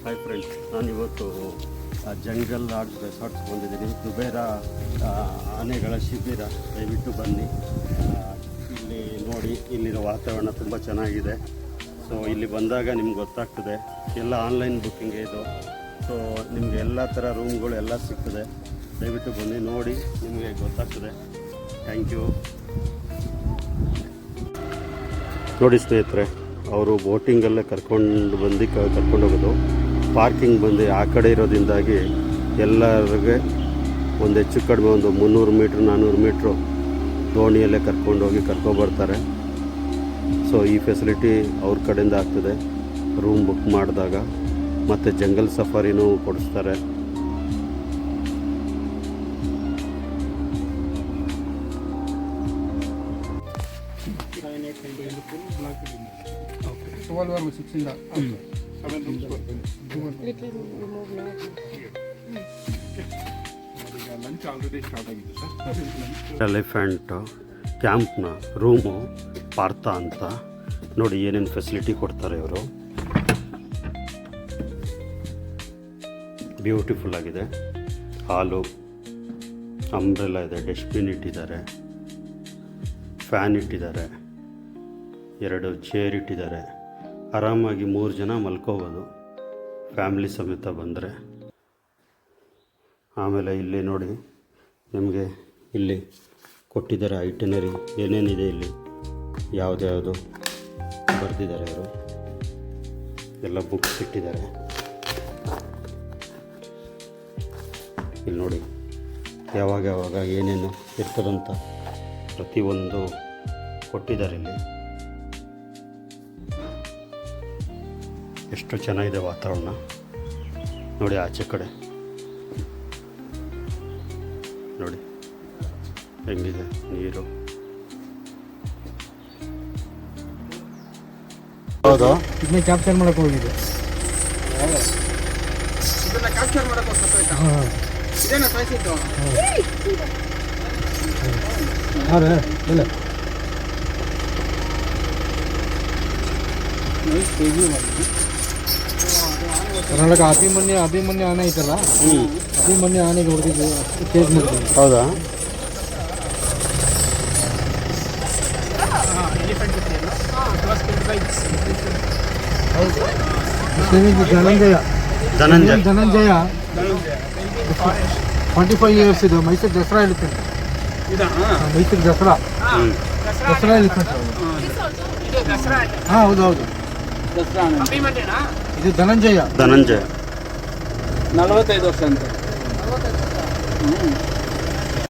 Hi friends, ನಾನಿವತ್ತು jungle lodge resorts ಬಂದಿದ್ದೀನಿ. ಕುಬೇರ ಆನೆಗಳ ಶಿಬಿರ. ದಯವಿಟ್ಟು ಬನ್ನಿ, ಇಲ್ಲಿ ನೋಡಿ. ಇಲ್ಲಿರೋ ವಾತಾವರಣ ತುಂಬ ಚೆನ್ನಾಗಿದೆ. ಸೊ ಇಲ್ಲಿ ಬಂದಾಗ ನಿಮ್ಗೆ ಗೊತ್ತಾಗ್ತದೆ. ಎಲ್ಲ ಆನ್ಲೈನ್ ಬುಕ್ಕಿಂಗ್ ಇದು. ಸೊ ನಿಮಗೆ ಎಲ್ಲ ಥರ ರೂಮ್ಗಳು ಎಲ್ಲ ಸಿಗ್ತದೆ. ದಯವಿಟ್ಟು ಬನ್ನಿ, ನೋಡಿ, ನಿಮಗೆ ಗೊತ್ತಾಗ್ತದೆ. Thank you. ನೋಡಿ ಸ್ನೇಹಿತರೆ, ಅವರು ಬೋಟಿಂಗಲ್ಲೇ ಕರ್ಕೊಂಡು ಹೋಗೋದು. ಪಾರ್ಕಿಂಗ್ ಬಂದು ಆ ಕಡೆ ಇರೋದ್ರಿಂದಾಗಿ ಎಲ್ಲರಿಗೆ ಒಂದು ಹೆಚ್ಚು ಕಡಿಮೆ ಒಂದು 300 ಮೀಟ್ರ್ 400 ಮೀಟ್ರು ದೋಣಿಯಲ್ಲೇ ಕರ್ಕೊಂಡೋಗಿ ಕರ್ಕೊಬರ್ತಾರೆ. ಸೊ ಈ ಫೆಸಿಲಿಟಿ ಅವ್ರ ಕಡೆಯಿಂದ ಆಗ್ತದೆ ರೂಮ್ ಬುಕ್ ಮಾಡಿದಾಗ. ಮತ್ತು ಜಂಗಲ್ ಸಫಾರಿನೂ ಕೊಡಿಸ್ತಾರೆ. ಎಲಿಫೆಂಟ್ ಕ್ಯಾಂಪ್ನ ರೂಮು ಪಾರ್ಥ ಅಂತ. ನೋಡಿ ಏನೇನು ಫೆಸಿಲಿಟಿ ಕೊಡ್ತಾರೆ ಇವರು. ಬ್ಯೂಟಿಫುಲ್ ಆಗಿದೆ. ಹಾಲು, ಅಂಬ್ರೆಲ್ಲ ಇದೆ, ಡಸ್ಟ್ಬಿನ್ ಇಟ್ಟಿದ್ದಾರೆ, ಫ್ಯಾನ್ ಇಟ್ಟಿದ್ದಾರೆ, 2 ಚೇರ್ ಇಟ್ಟಿದ್ದಾರೆ. ಆರಾಮಾಗಿ 3 ಜನ ಮಲ್ಕೋಬೋದು ಫ್ಯಾಮಿಲಿ ಸಮೇತ ಬಂದರೆ. ಆಮೇಲೆ ಇಲ್ಲಿ ನೋಡಿ, ನಿಮಗೆ ಇಲ್ಲಿ ಕೊಟ್ಟಿದ್ದಾರೆ ಐಟನರಿ, ಏನೇನಿದೆ ಇಲ್ಲಿ, ಯಾವುದ್ಯಾವುದು ಬರೆದಿದ್ದಾರೆ ಅವರು. ಎಲ್ಲ ಬುಕ್ಸ್ ಇಟ್ಟಿದ್ದಾರೆ. ಇಲ್ಲಿ ನೋಡಿ ಯಾವಾಗ ಏನೇನು ಇರ್ತದಂತ ಪ್ರತಿಯೊಂದು ಕೊಟ್ಟಿದ್ದಾರೆ ಇಲ್ಲಿ. ಎಷ್ಟು ಚೆನ್ನಾಗಿದೆ ವಾತಾವರಣ ನೋಡಿ. ಆಚೆ ಕಡೆ ನೋಡಿ ಹೆಂಗಿದೆ ನೀರು. ಹೌದು, ಇದನ್ನ ಕ್ಯಾಪ್ಚರ್ ಮಾಡಕ್ಕೆ ಹೋಗಿದೆ. ಇದನ್ನ ಕ್ಯಾಪ್ಚರ್ ಮಾಡಕ್ಕೆ ಇದೇನ ಸಾಯಿಸಿದ್ದು? ಅದೇ ಇಲ್ಲ ಕರ್ನಾಟಕ ಅಭಿಮನ್ಯು ಆನೆ ಐತಲ್ಲ, ಅಭಿಮನ್ಯು ಆನೆಗೆ ಹೊಡೆದಿದ್ದು ಚೇಂಜ್ ಮಾಡ್ತೀವಿ. ಹೌದಾ? ಧನಂಜಯ 25 ಇಯರ್ಸ್ ಇದು. ಮೈಸೂರು ದಸರಾ ಇರುತ್ತೆ. ಮೈಸೂರು ದಸರಾ ಇರುತ್ತೆ. ಹಾಂ ಹೌದು. ಇದು ಧನಂಜಯ 45 ವರ್ಷ ಅಂತ.